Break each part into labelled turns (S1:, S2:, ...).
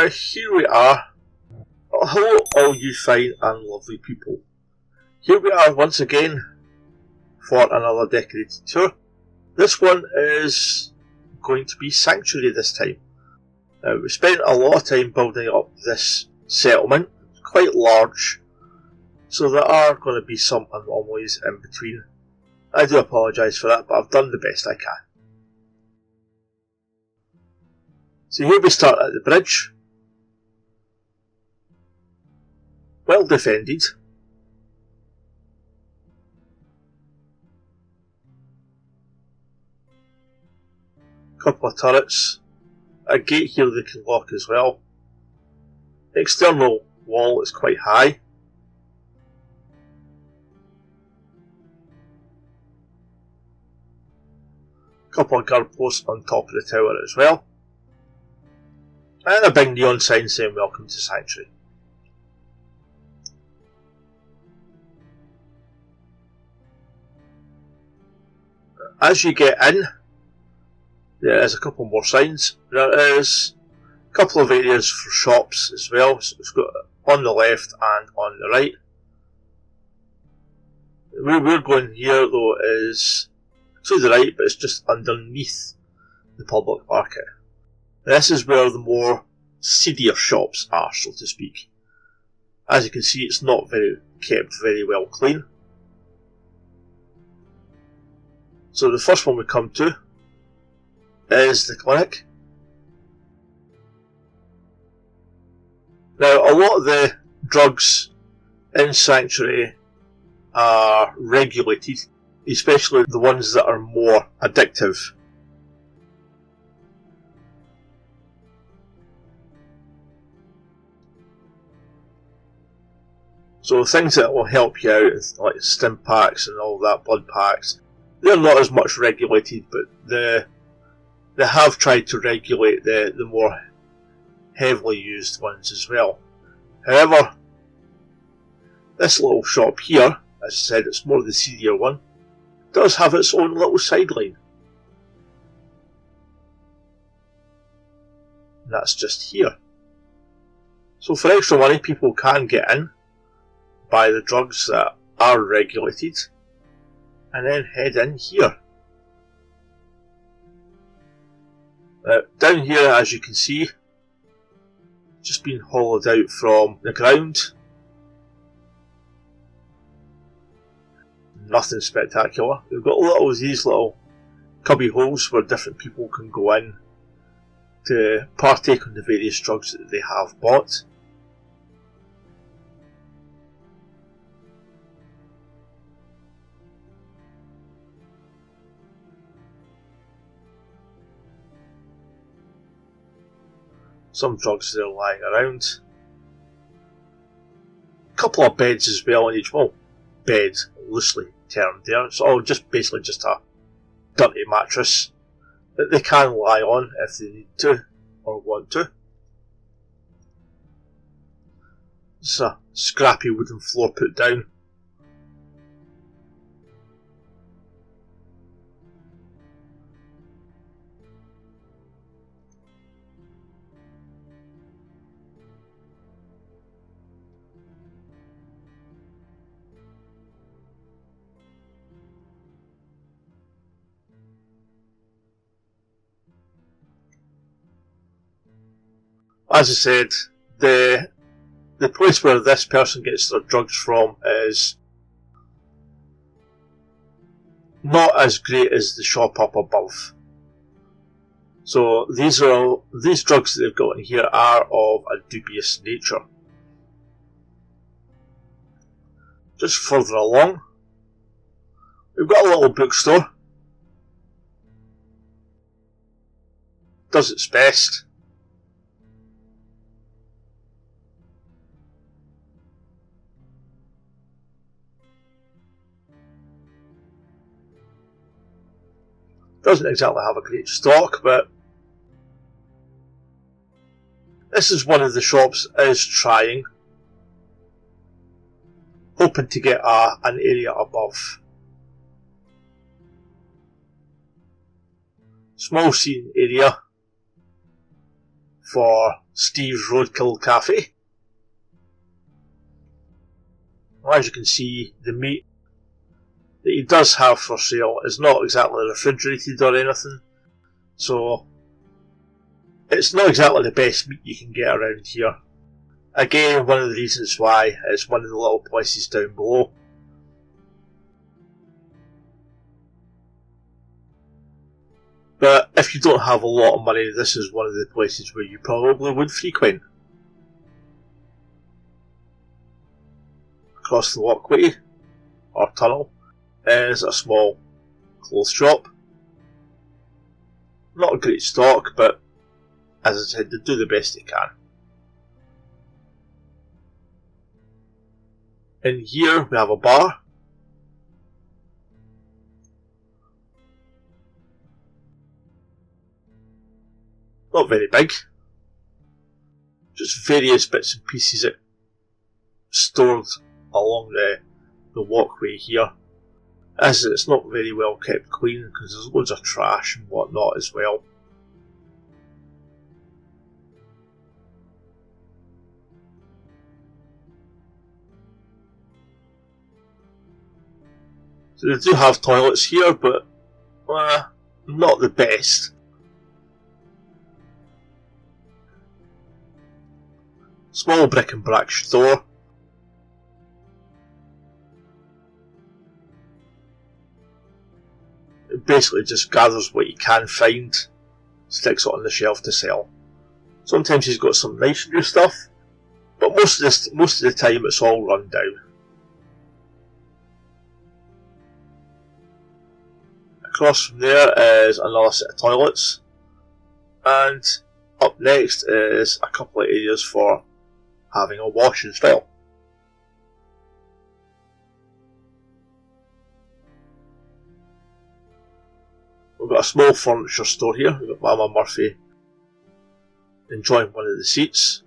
S1: Here we are. Hello all you fine and lovely people. Here we are once again for another decorated tour. This one is going to be Sanctuary this time. We spent a lot of time building up this settlement, quite large, so there are going to be some anomalies in between. I do apologise for that, but I've done the best I can. So here we start at the bridge. Well defended. Couple of turrets. A gate here they can lock as well. The external wall is quite high. Couple of guard posts on top of the tower as well. And a big neon sign saying welcome to Sanctuary. As you get in, there is a couple more signs. There is a couple of areas for shops as well. So it's got on the left and on the right. Where we're going here though is to the right, but it's just underneath the public market. This is where the more seedier shops are, so to speak. As you can see, it's not kept very well clean. So the first one we come to is the clinic. Now, a lot of the drugs in Sanctuary are regulated, especially the ones that are more addictive. So things that will help you out, like stim packs and all that, blood packs, they're not as much regulated, but they have tried to regulate the more heavily used ones as well. However, this little shop here, as I said, it's more the seedier one, does have its own little sideline. And that's just here. So for extra money, people can get in, buy the drugs that are regulated, and then head in here. Down here, as you can see, just been hollowed out from the ground. Nothing spectacular. We've got these little cubby holes where different people can go in to partake in the various drugs that they have bought. Some drugs there lying around. A couple of beds as well in each. Well, bed loosely termed there. It's all basically just a dirty mattress that they can lie on if they need to or want to. It's a scrappy wooden floor put down. As I said, the place where this person gets their drugs from is not as great as the shop up above. So these drugs that they've got in here are of a dubious nature. Just further along, we've got a little bookstore. Does its best. Doesn't exactly have a great stock, but this is one of the shops is trying, hoping to get an area above. Small seating area for Steve's Roadkill Cafe. Well, as you can see, the meat that he does have for sale is not exactly refrigerated or anything, so it's not exactly the best meat you can get around here. Again, one of the reasons why it's one of the little places down below. But if you don't have a lot of money, this is one of the places where you probably would frequent. Across the walkway, or tunnel, is a small clothes shop. Not a great stock, but as I said, they do the best they can. In here we have a bar. Not very big. Just various bits and pieces stored along the walkway here. As it's not very well kept clean because there's loads of trash and whatnot as well. So they do have toilets here, but not the best. Small brick and brick store. It basically just gathers what you can find, sticks it on the shelf to sell. Sometimes he's got some nice new stuff, but most of the time it's all run down. Across from there is another set of toilets, and up next is a couple of areas for having a wash as well. We've got a small furniture store here. We've got Mama Murphy enjoying one of the seats.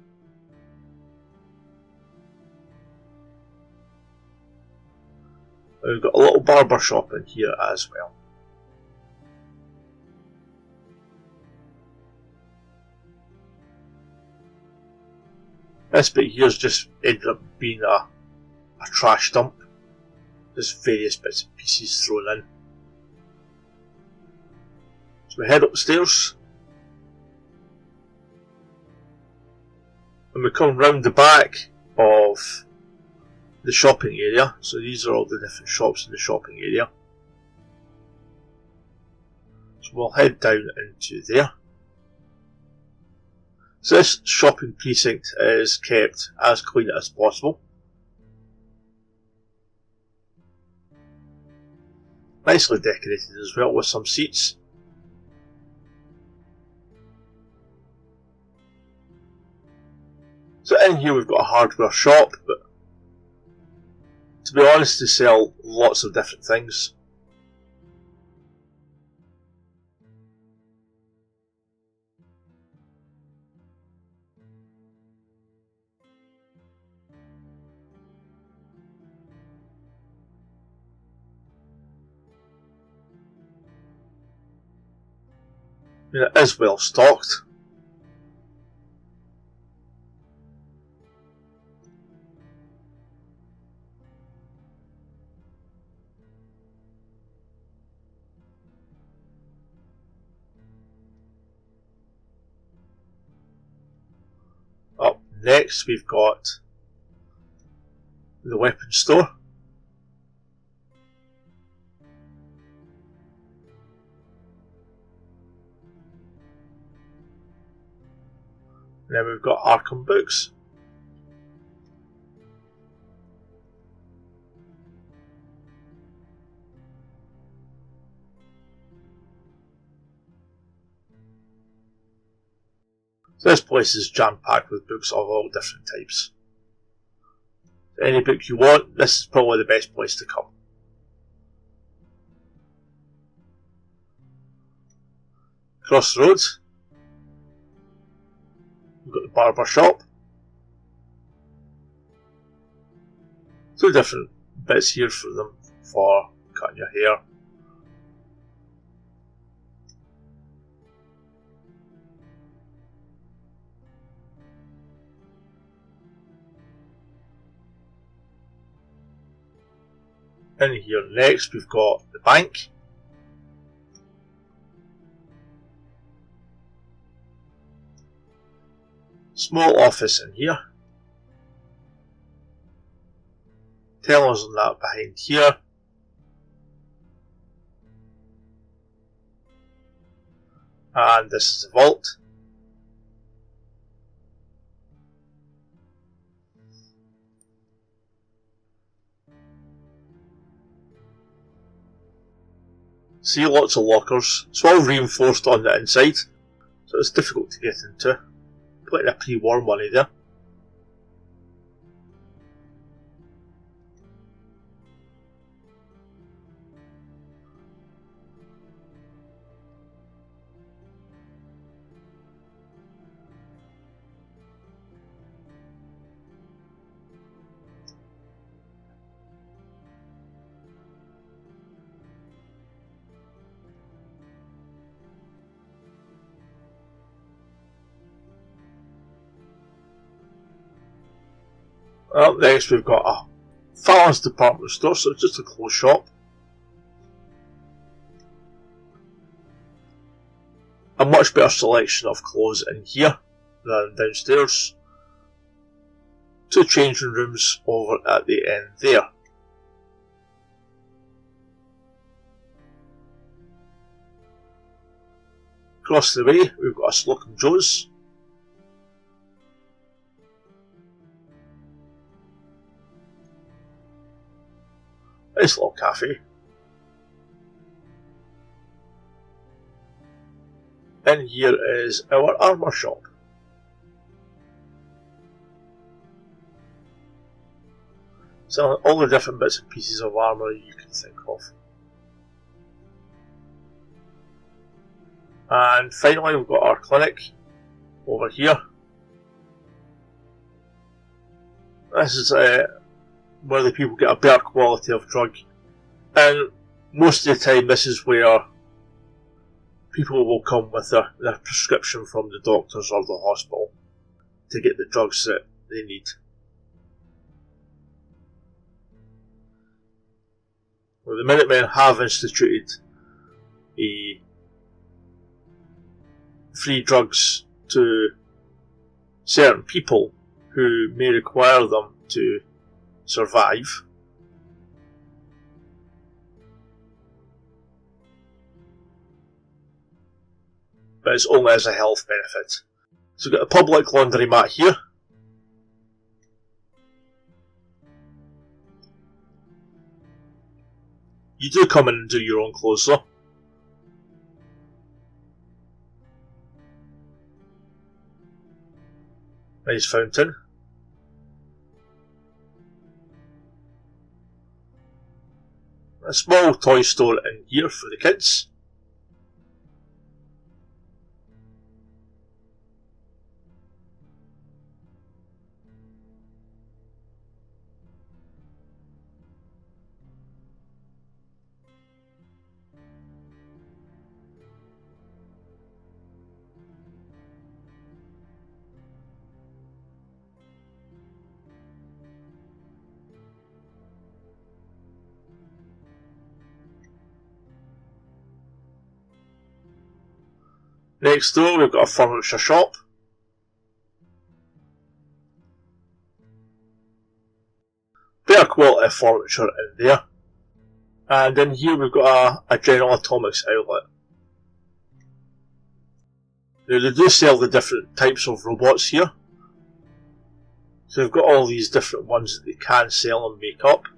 S1: And we've got a little barber shop in here as well. This bit here's just ended up being a trash dump. Just various bits and pieces thrown in. So we head upstairs. And we come round the back of the shopping area. So these are all the different shops in the shopping area. So we'll head down into there. So this shopping precinct is kept as clean as possible. Nicely decorated as well with some seats. So in here we've got a hardware shop, but to be honest they sell lots of different things. I mean, it is well stocked. Up next we've got the weapons store. Then we've got Arkham books. So this place is jam-packed with books of all different types. So any book you want, this is probably the best place to come. Across the road, we've got the barber shop. Two different bits here for them for cutting your hair. In here next we've got the bank. Small office in here. Tellers on that behind here. And this is the vault. See, lots of lockers. It's all reinforced on the inside, so it's difficult to get into. Plenty of pre-war money there. Up next we've got a Fallon's department store, so it's just a clothes shop. A much better selection of clothes in here than downstairs. 2 changing rooms over at the end there. Across the way we've got a Slocum Joe's. Nice little cafe. In here is our armour shop. Selling all the different bits and pieces of armour you can think of. And finally we've got our clinic over here. This is where the people get a better quality of drug, and most of the time this is where people will come with their prescription from the doctors or the hospital to get the drugs that they need. Well, the Minutemen have instituted free drugs to certain people who may require them to survive. But it's only as a health benefit. So we've got a public laundromat here. You do come in and do your own clothes though. Nice fountain. A small toy store in here for the kids. Next door we've got a furniture shop. Better quality of furniture in there. And in here we've got a General Atomics outlet. Now they do sell the different types of robots here. So they've got all these different ones that they can sell and make up.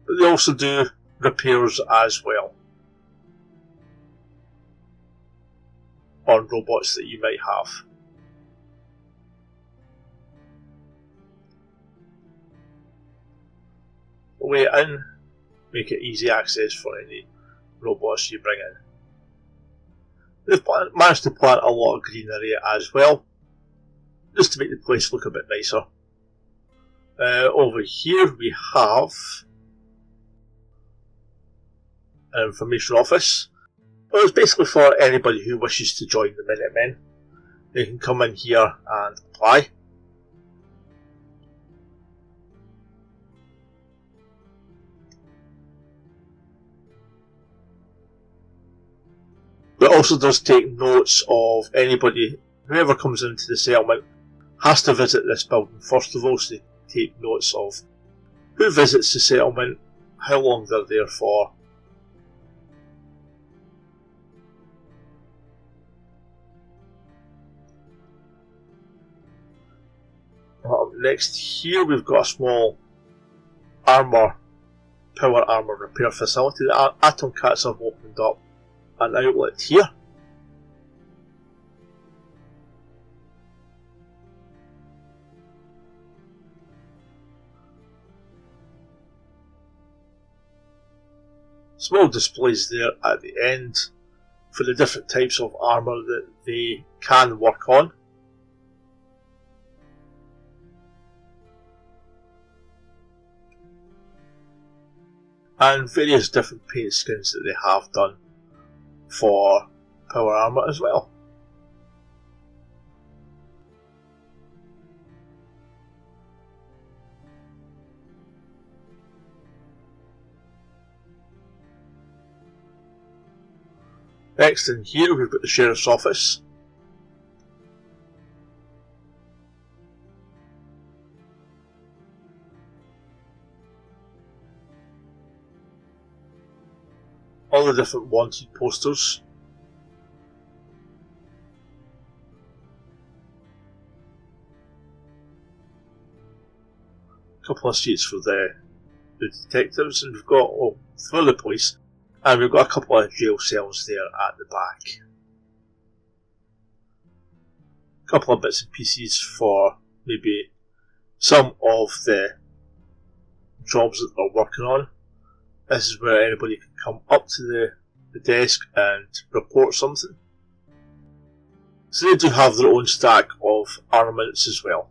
S1: But they also do repairs as well on robots that you might have. The way in, make it easy access for any robots you bring in. They've managed to plant a lot of greenery as well, just to make the place look a bit nicer. Over here we have an information office. Well, it's basically for anybody who wishes to join the Minutemen. They can come in here and apply. But it also does take notes of anybody, whoever comes into the settlement has to visit this building first of all, so they take notes of who visits the settlement, how long they're there for. Up next here we've got a small power armour repair facility. The Atom Cats have opened up an outlet here. Small displays there at the end for the different types of armour that they can work on. And various different paint skins that they have done for power armour as well. Next in here we've got the Sheriff's Office. All the different wanted posters. A couple of seats for the detectives, and we've got for the police, and we've got a couple of jail cells there at the back. A couple of bits and pieces for maybe some of the jobs that they're working on. This is where anybody can come up to the desk and report something. So they do have their own stack of armaments as well.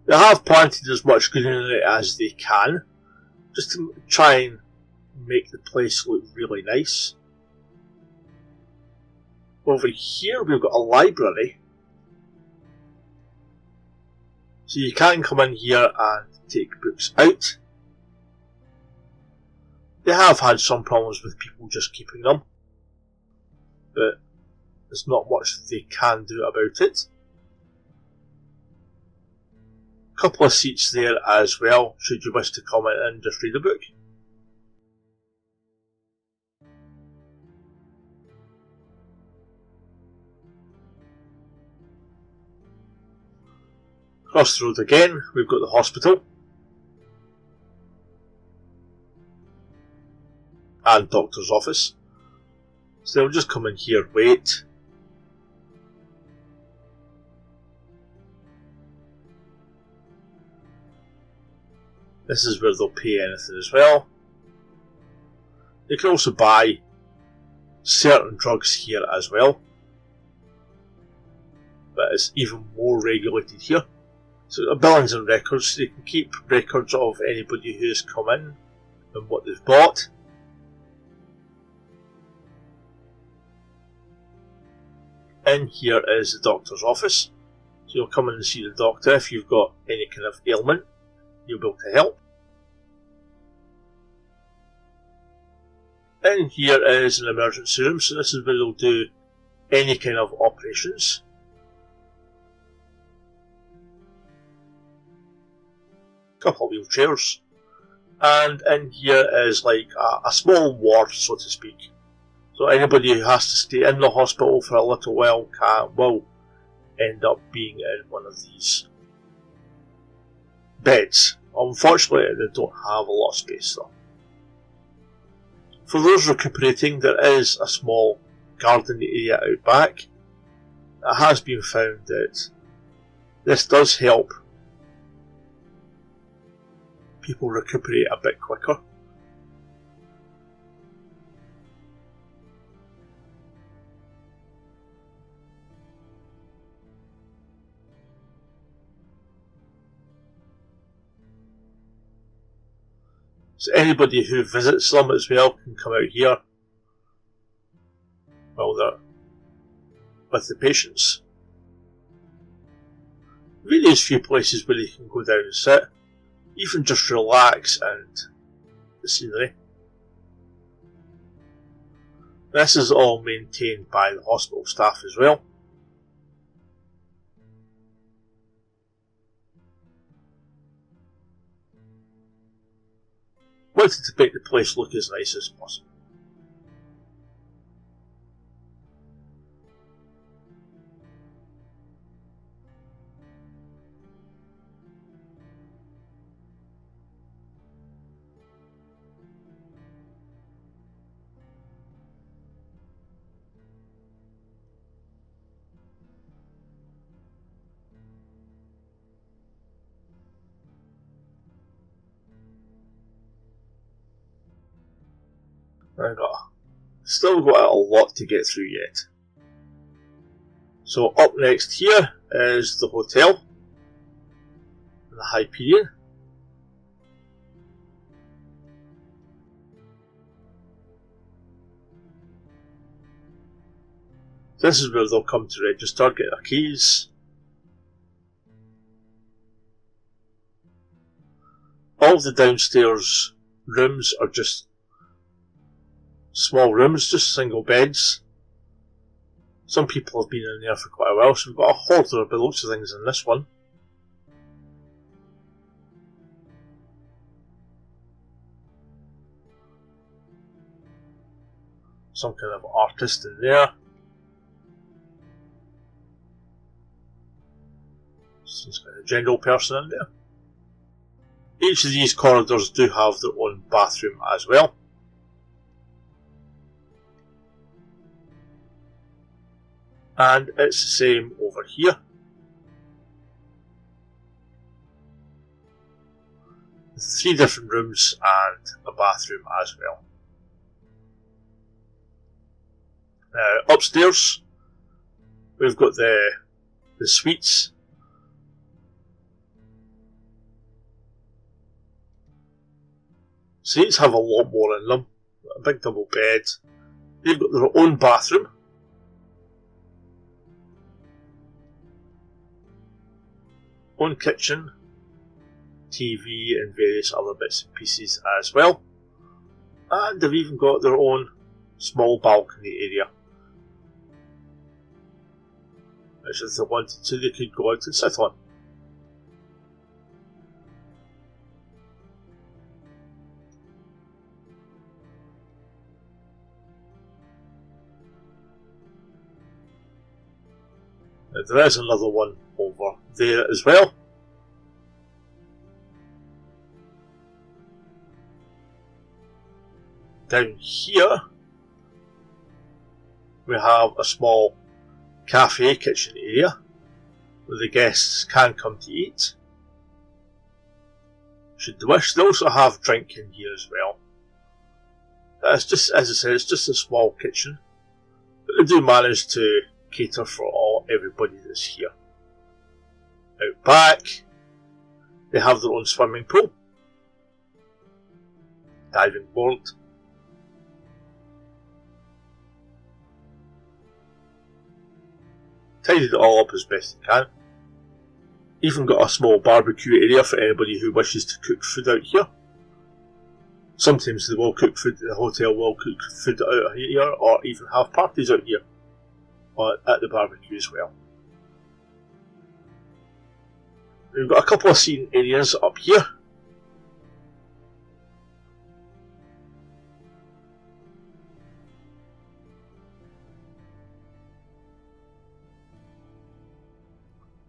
S1: They have planted as much greenery as they can, just to try and make the place look really nice. Over here we've got a library, so you can come in here and take books out. They have had some problems with people just keeping them, but there's not much that they can do about it. A couple of seats there as well, should you wish to come in and just read a book. Across the road again, we've got the hospital and doctor's office. So they'll just come in here, wait. This is where they'll pay anything as well. They can also buy certain drugs here as well, but it's even more regulated here. So billings and records, they can keep records of anybody who's come in and what they've bought. In here is the doctor's office, so you'll come in and see the doctor if you've got any kind of ailment, you'll be able to help. In here is an emergency room, so this is where they'll do any kind of operations. Couple of wheelchairs, and in here is like a small ward, so to speak. So anybody who has to stay in the hospital for a little while will end up being in one of these beds. Unfortunately, they don't have a lot of space though. For those recuperating, there is a small garden area out back. It has been found that this does help people recuperate a bit quicker. So anybody who visits them as well can come out here while they're with the patients. Various few places where you can go down and sit, even just relax and the scenery. This is all maintained by the hospital staff as well. Wanted to make the place look as nice as possible. Still got a lot to get through yet. So up next here is the hotel, the Hyperion. This is where they'll come to register, get their keys. All of the downstairs rooms are just small rooms, just single beds. Some people have been in there for quite a while, so we've got a hoarder of loads of things in this one. Some kind of artist in there. Some kind of general person in there. Each of these corridors do have their own bathroom as well. And it's the same over here. Three different rooms and a bathroom as well. Upstairs, we've got the suites. Suites have a lot more in them. A big double bed. They've got their own bathroom. Own kitchen, TV and various other bits and pieces as well. And they've even got their own small balcony area. Which if they wanted to, they could go out and sit on. Now, there is another one over there as well. Down here we have a small cafe kitchen area where the guests can come to eat. Should they wish, they also have drink in here as well. It's just, as I said, it's just a small kitchen, but they do manage to cater for everybody that's here. Out back, they have their own swimming pool, diving board, tidied it all up as best they can. Even got a small barbecue area for anybody who wishes to cook food out here. Sometimes they will cook food, the hotel will cook food out here, or even have parties out here at the barbecue as well. We've got a couple of seating areas up here.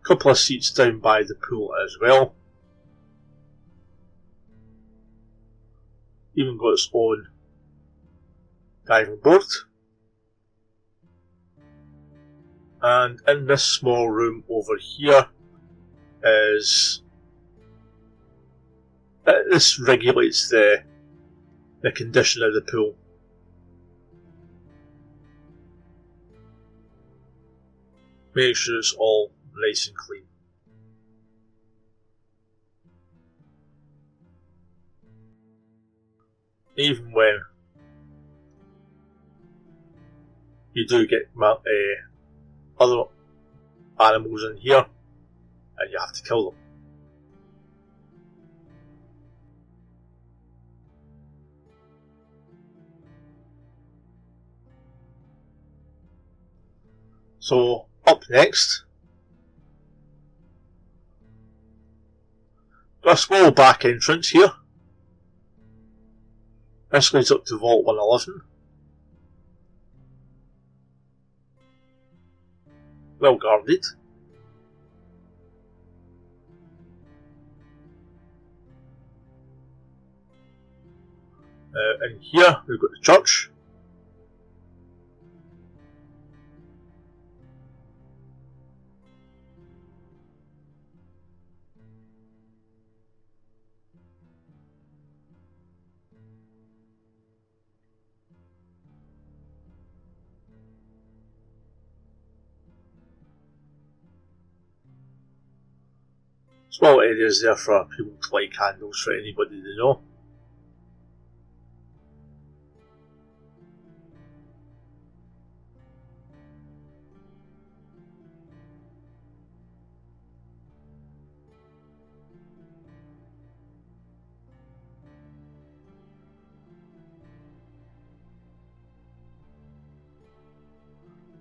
S1: A couple of seats down by the pool as well. Even got its own diving board. And in this small room over here is this regulates the condition of the pool. Make sure it's all nice and clean. even when you do get other animals in here and you have to kill them. So up next, got a small back entrance here. This leads up to Vault 111. Well guarded. And here we've got the church. Small areas there for people to light candles for anybody they know.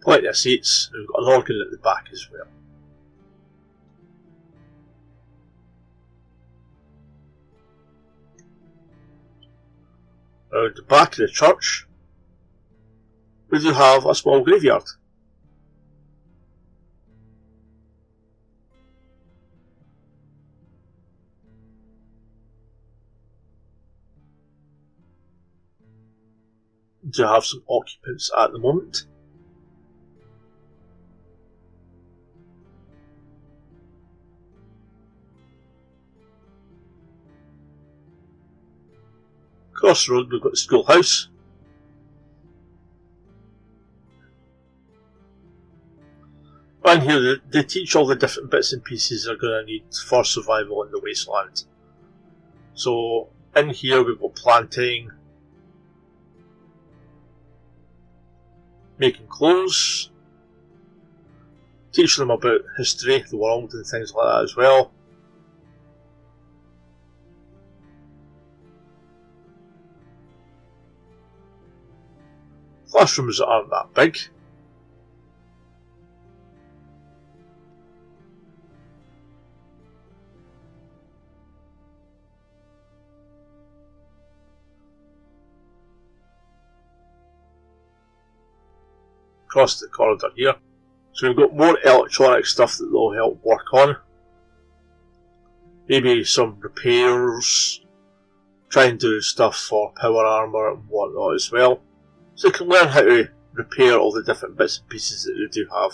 S1: Plenty of seats, we've got an organ at the back as well. Around the back of the church, we do have a small graveyard. We do have some occupants at the moment. Across the road we've got the schoolhouse. And here they teach all the different bits and pieces they're going to need for survival in the wasteland. So in here we've got planting, making clothes, teaching them about history, the world and things like that as well. Classrooms that aren't that big. Across the corridor here. So we've got more electronic stuff that they'll help work on. Maybe some repairs. Try and do stuff for power armour and whatnot as well. So you can learn how to repair all the different bits and pieces that they do have.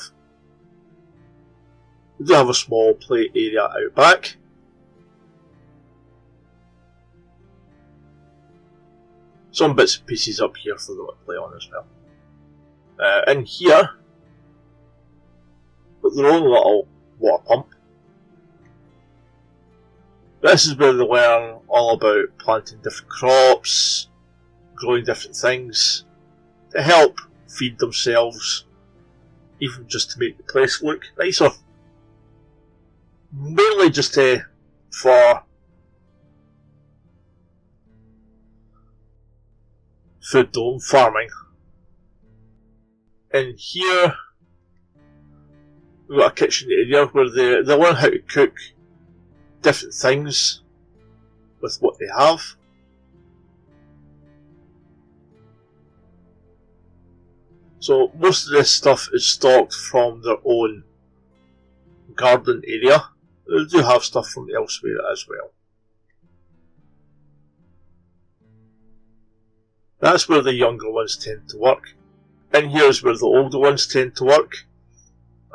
S1: We do have a small play area out back. Some bits and pieces up here for them to play on as well. In here, got their own little water pump. This is where they learn all about planting different crops, growing different things, to help feed themselves, even just to make the place look nicer. Mainly just for food though, farming. In here, we've got a kitchen area where they learn how to cook different things with what they have. So most of this stuff is stocked from their own garden area. They do have stuff from elsewhere as well. That's where the younger ones tend to work. In here is where the older ones tend to work.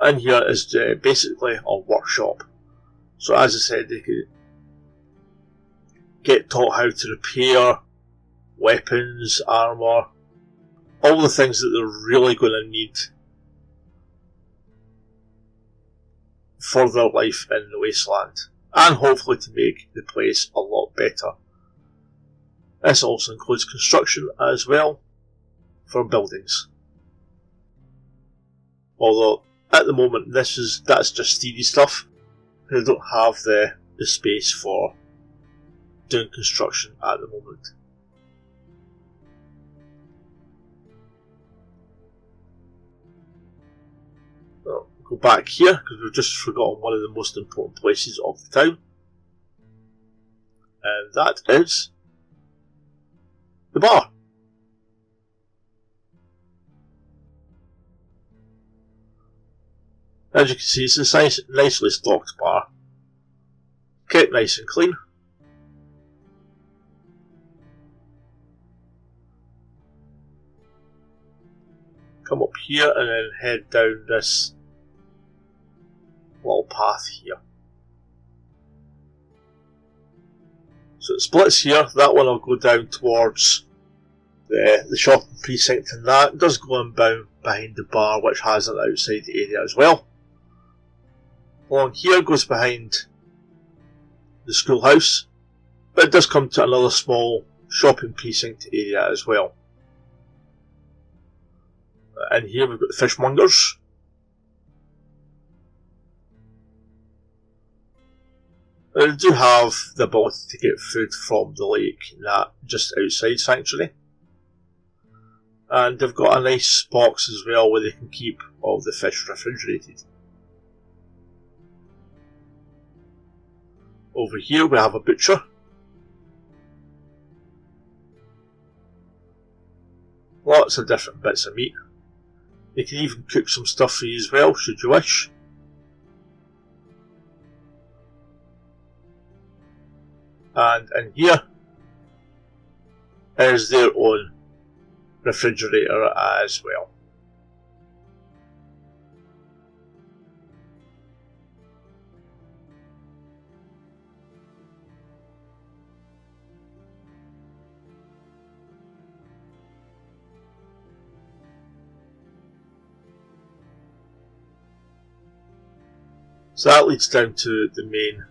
S1: And here is basically a workshop. So as I said, they can get taught how to repair weapons, armour, all the things that they're really going to need for their life in the wasteland. And hopefully to make the place a lot better. This also includes construction as well for buildings. Although at the moment that's just theory stuff. They don't have the space for doing construction at the moment. Well, go back here because we've just forgotten one of the most important places of the town, and that is the bar. As you can see, it's a nicely stocked bar, kept nice and clean. Come up here and then head down this little path here. So it splits here. That one will go down towards the shopping precinct, and that does go in behind the bar, which has an outside area as well. Along here goes behind the schoolhouse, but it does come to another small shopping precinct area as well. And here we've got the fishmongers. They do have the ability to get food from the lake, that just outside Sanctuary. And they've got a nice box as well where they can keep all the fish refrigerated. Over here we have a butcher. Lots of different bits of meat. They can even cook some stuff for you as well, should you wish. And in here is their own refrigerator as well. So that leads down to the main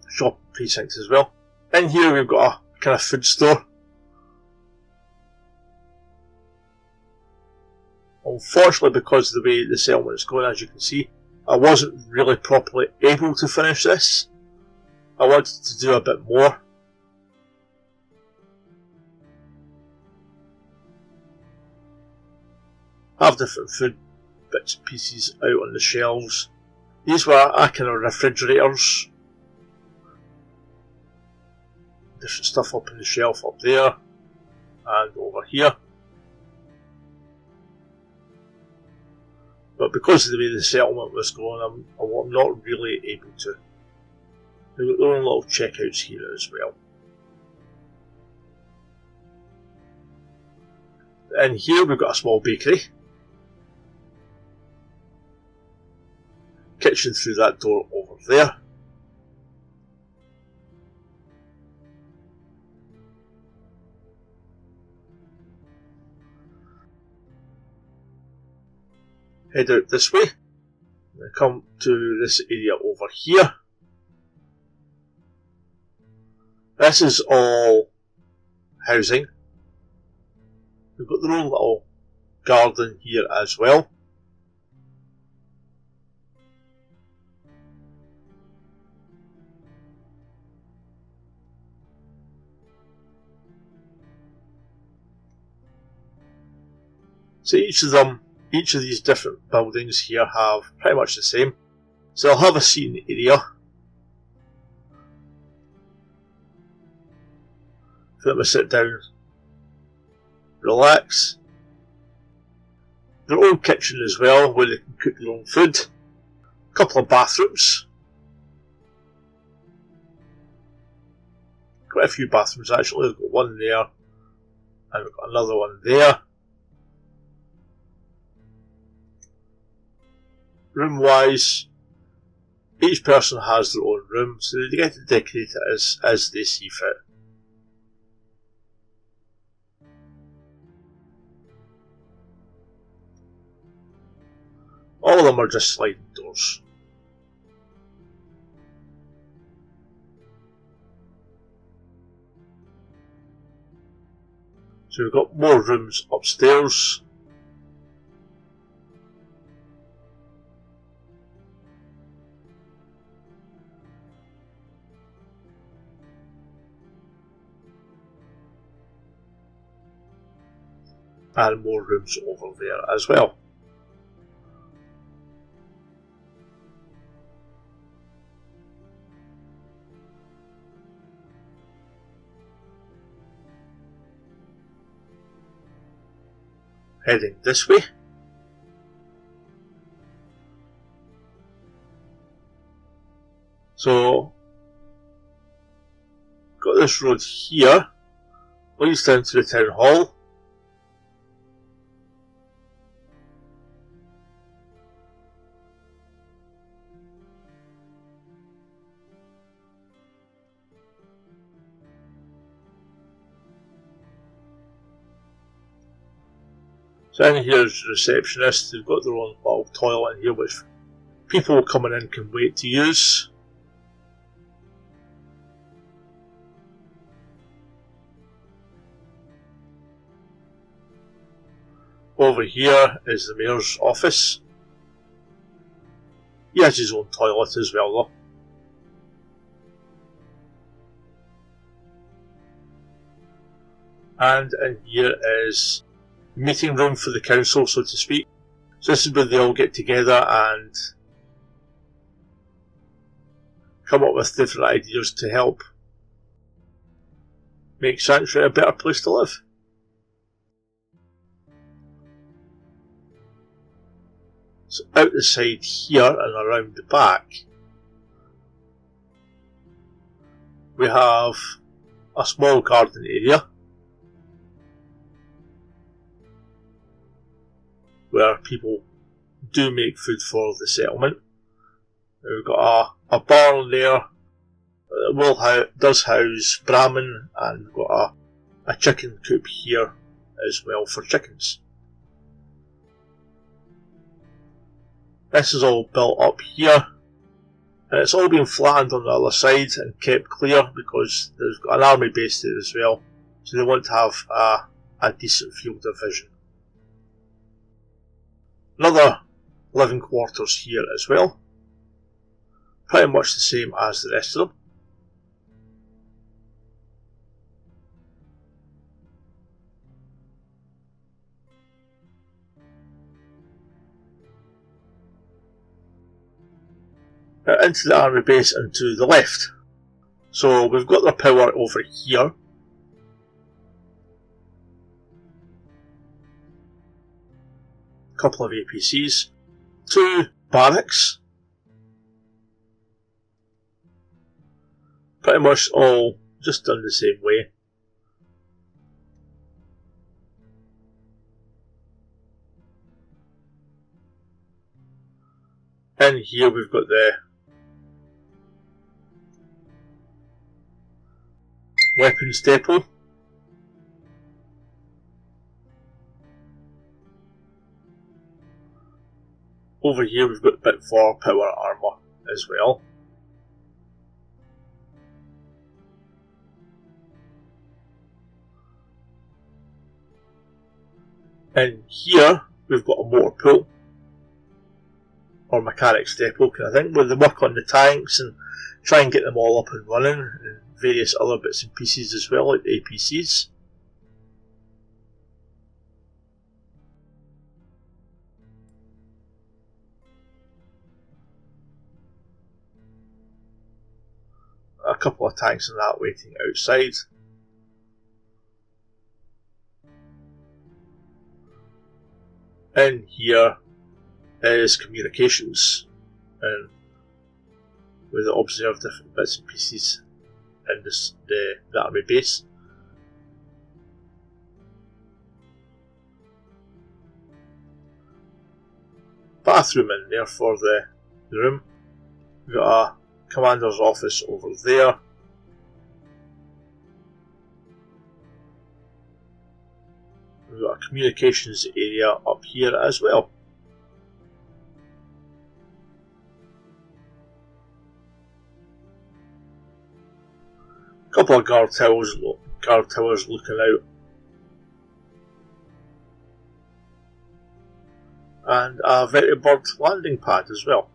S1: shop precinct as well. In here we've got a kind of food store. Unfortunately, because of the way the settlement is going, as you can see, I wasn't really properly able to finish this. I wanted to do a bit more. Have different food bits and pieces out on the shelves. These were kind of refrigerators. Different stuff up on the shelf up there and over here. But because of the way the settlement was going, I'm not really able to. They've got their own little checkouts here as well. And here we've got a small bakery. Kitchen through that door over there. Head out this way. Come to this area over here. This is all housing. We've got their own little garden here as well. So each of these different buildings here have pretty much the same. So I'll have a seating area for them to sit down, relax. Their own kitchen as well, where they can cook their own food. A couple of bathrooms. Quite a few bathrooms actually. We've got one there, and we've got another one there. Room wise, each person has their own room, so they get to decorate it as they see fit. All of them are just sliding doors. So we've got more rooms upstairs. And more rooms over there as well. Heading this way. So, got this road here, leads down to the town hall. So in here is the receptionist. They've got their own little toilet in here which people coming in can wait to use. Over here is the mayor's office. He has his own toilet as well though. And in here is the meeting room for the council, so to speak. So this is where they all get together and come up with different ideas to help make Sanctuary a better place to live. So out the side here and around the back we have a small garden area where people do make food for the settlement. We've got a barn there that does house Brahmin, and we've got a chicken coop here as well for chickens. This is all built up here, and it's all been flattened on the other side and kept clear because there's got an army base there as well, so they want to have a decent field of vision. Another living quarters here as well, pretty much the same as the rest of them. Now into the army base and to the left. So we've got the power over here. A couple of APCs. 2 barracks. Pretty much all just done the same way. In here we've got the weapons depot. Over here we've got a bit for power armour as well. In here we've got a motor pool or mechanics depot kind of thing, where they work on the tanks and try and get them all up and running, and various other bits and pieces as well, like the APCs. A couple of tanks and that waiting outside. In here is communications, and where they observe different bits and pieces in the army base. Bathroom in there for the room. We've got a commander's office over there. We've got a communications area up here as well. A couple of guard towers looking out. and a vertibird landing pad as well.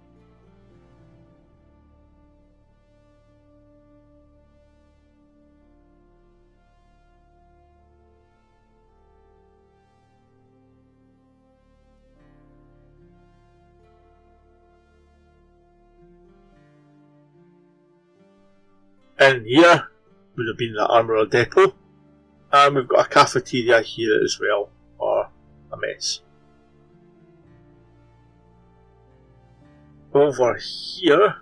S1: In here would have been the armourer depot, and we've got a cafeteria here as well, or a mess. Over here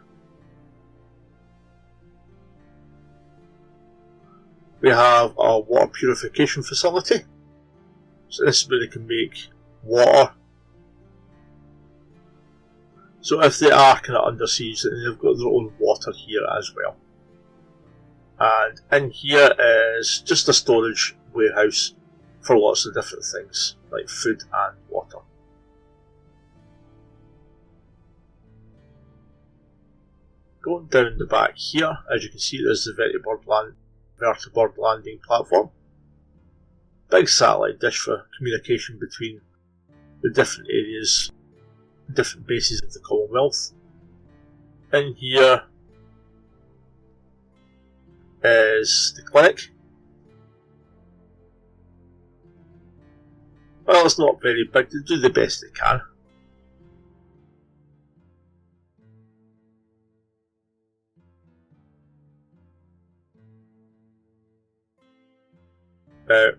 S1: we have a water purification facility, so this is where they can make water. So if they are kind of under siege, then they've got their own water here as well. And in here is just a storage warehouse for lots of different things, like food and water. Going down the back here, as you can see, there's the vertibird landing platform. Big satellite dish for communication between the different areas, different bases of the Commonwealth. In here is the clinic. Well, it's not very big, they do the best they can.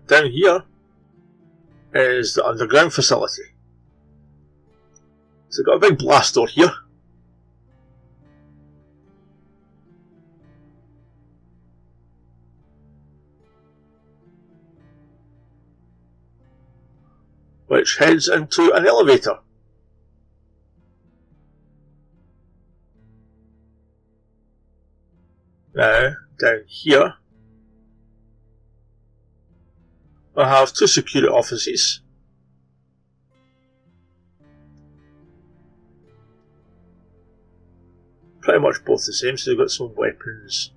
S1: Down here is the underground facility. So we've got a big blast door here. Which heads into an elevator. Now, down here, we have two security offices. Pretty much both the same, so they've got some weapons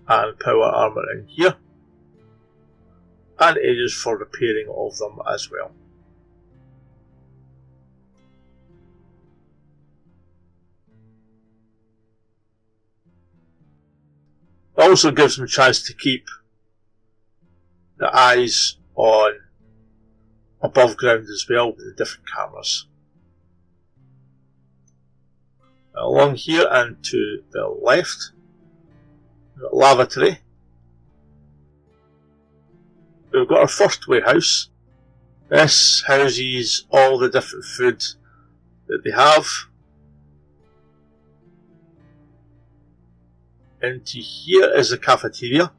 S1: and power armour in here, and areas for repairing of them as well. It also gives them a chance to keep the eyes on above ground as well with the different cameras. Along here and to the left, we've got a lavatory. We've got our first warehouse. This houses all the different food that they have. Into here is the cafeteria.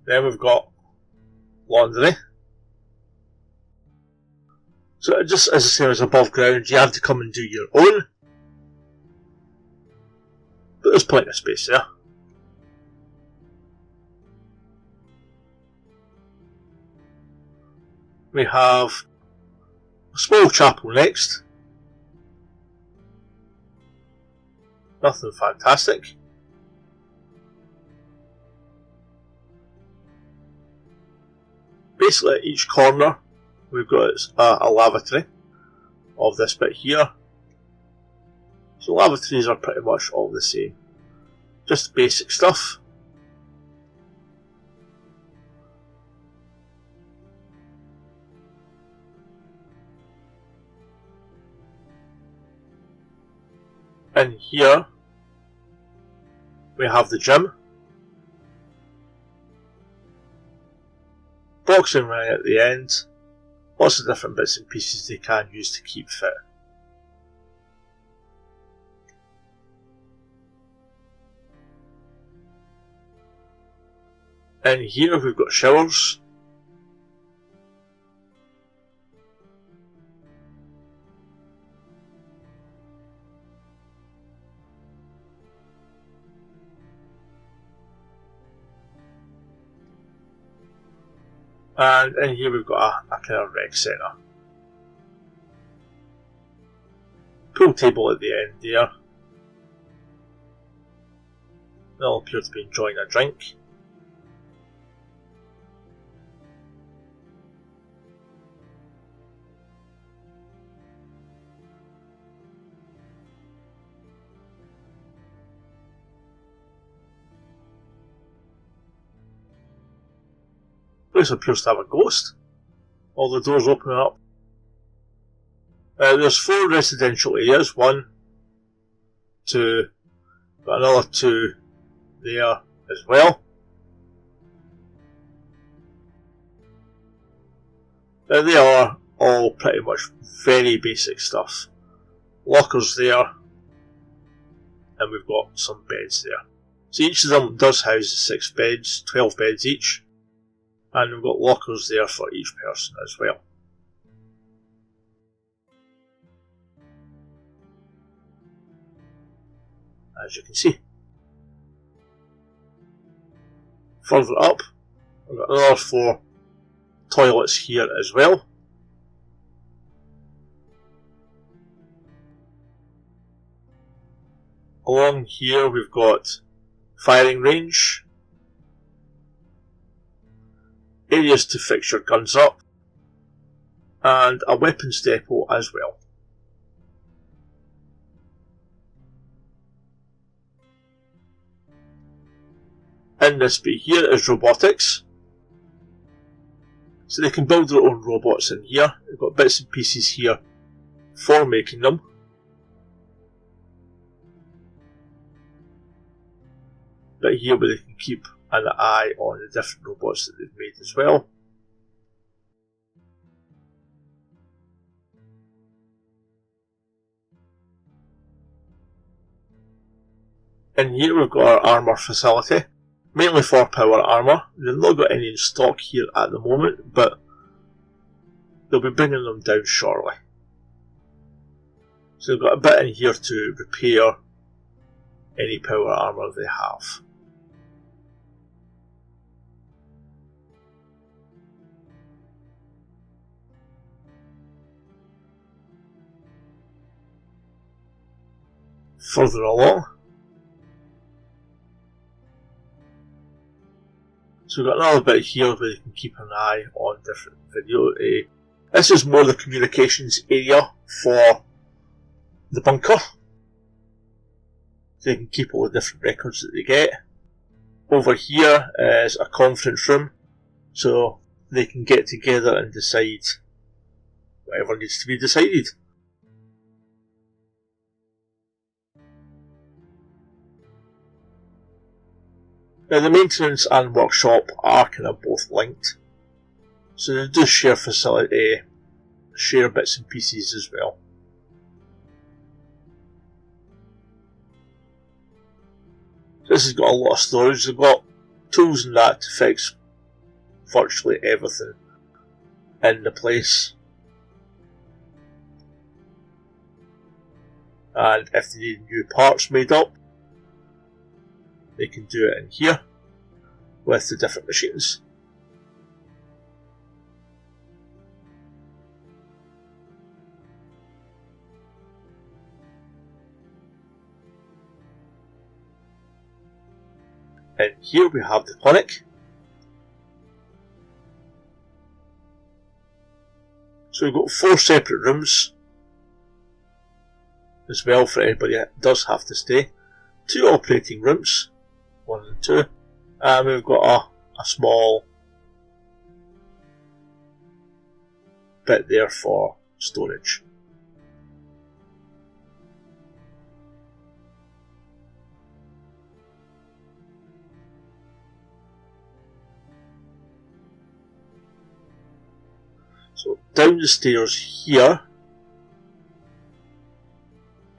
S1: Then we've got laundry. So just as the same as above ground, you have to come and do your own. But there's plenty of space there. We have a small chapel next. Nothing fantastic. Basically at each corner we've got a lavatory of this bit here. So lavatories are pretty much all the same. Just basic stuff. In here we have the gym. Boxing ring at the end. Lots of different bits and pieces they can use to keep fit. In here we've got showers. And in here we've got a kind of rec centre. Pool table at the end there. They'll appear to be enjoying a drink. Place appears to have a ghost. All the doors opening up. There's 4 residential areas. 1, 2, got another 2 there as well. They are all pretty much very basic stuff. Lockers there, and we've got some beds there. So each of them does house 6 beds, 12 beds each. And we've got lockers there for each person as well. As you can see. Further up, we've got another 4 toilets here as well. Along here we've got firing range. Areas to fix your guns up, and a weapons depot as well. In this bit here is robotics, so they can build their own robots in here. We've got bits and pieces here for making them. But here where they can keep an eye on the different robots that they've made as well. In here we've got our armour facility, mainly for power armour. They've not got any in stock here at the moment, but they'll be bringing them down shortly. So they've got a bit in here to repair any power armour they have. Further along, so we've got another bit here where you can keep an eye on different video. This is more the communications area for the bunker, so you can keep all the different records that they get. Over here is a conference room, so they can get together and decide whatever needs to be decided. Now the maintenance and workshop are kind of both linked, so they do share facility, share bits and pieces as well. So this has got a lot of storage. They've got tools and that to fix virtually everything in the place. And if they need new parts made up, they can do it in here with the different machines. And here we have the clinic. So we've got 4 separate rooms as well for anybody that does have to stay. 2 operating rooms, 1 and 2, and we've got a small bit there for storage. So down the stairs here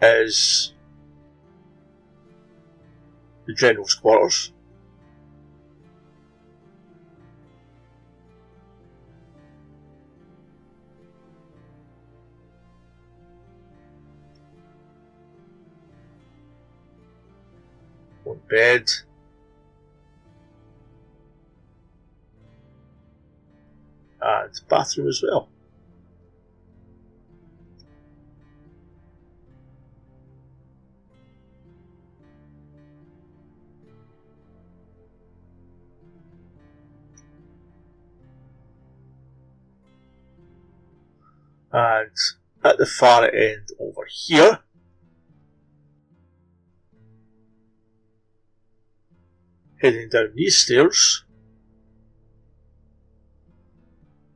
S1: is the general's quarters. One bed. and bathroom as well. And at the far end over here, heading down these stairs,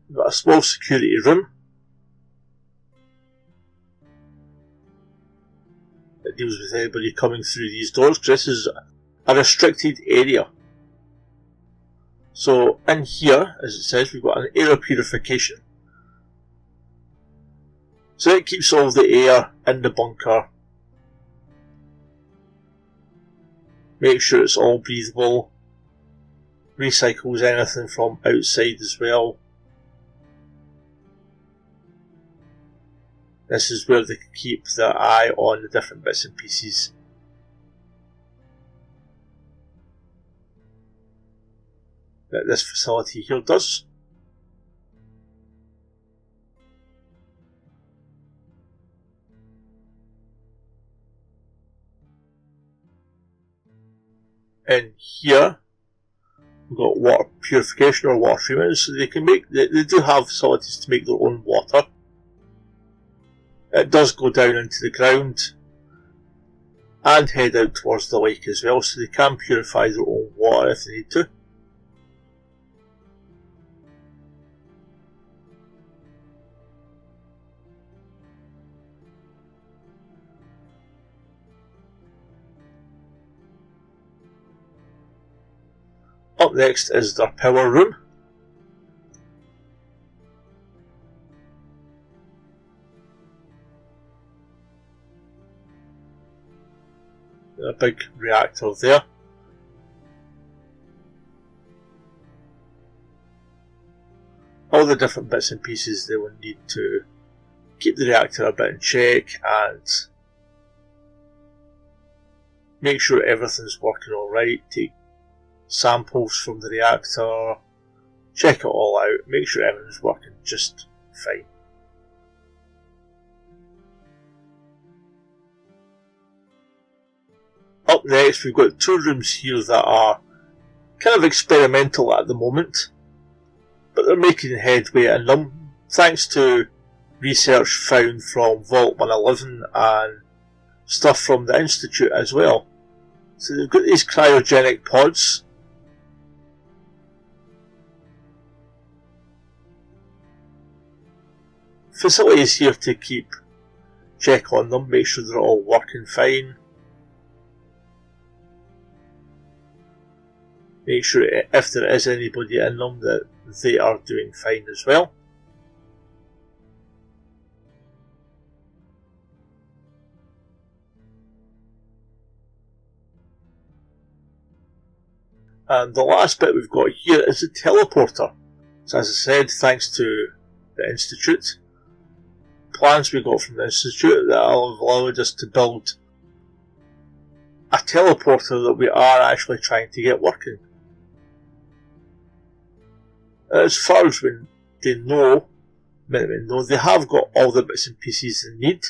S1: we've got a small security room that deals with anybody coming through these doors, because this is a restricted area. So in here, as it says, we've got an air purification. So it keeps all the air in the bunker. Make sure it's all breathable. Recycles anything from outside as well. This is where they can keep their eye on the different bits and pieces. That this facility here does. In here, we've got water purification or water treatment, so they can make. They do have facilities to make their own water. It does go down into the ground and head out towards the lake as well, so they can purify their own water if they need to. Up next is their power room. A big reactor there. All the different bits and pieces they will need to keep the reactor a bit in check and make sure everything's working alright. Take samples from the reactor, check it all out, make sure everything's working just fine. Up next, we've got two rooms here that are kind of experimental at the moment, but they're making headway in them thanks to research found from Vault 111 and stuff from the Institute as well. So they've got these cryogenic pods. Facilities here to check on them, make sure they're all working fine. Make sure if there is anybody in them that they are doing fine as well. And the last bit we've got here is a teleporter. So as I said, thanks to the Institute, plans we got from the Institute that have allowed us to build a teleporter that we are actually trying to get working. As far as they know, they have got all the bits and pieces they need,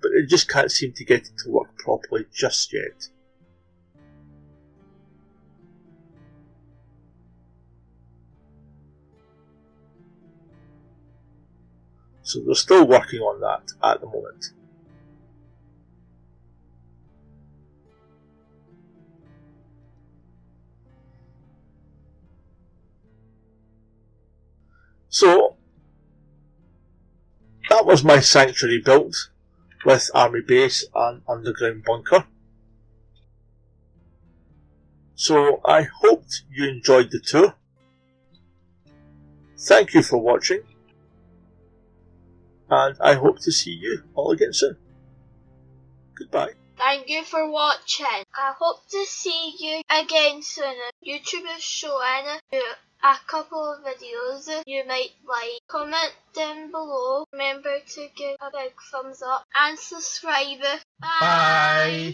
S1: but they just can't seem to get it to work properly just yet. So they're still working on that at the moment. So that was my sanctuary built with army base and underground bunker. So I hoped you enjoyed the tour. Thank you for watching, and I hope to see you all again soon. Goodbye.
S2: Thank you for watching. I hope to see you again soon. YouTube is showing you a couple of videos you might like. Comment down below. Remember to give a big thumbs up and subscribe. Bye.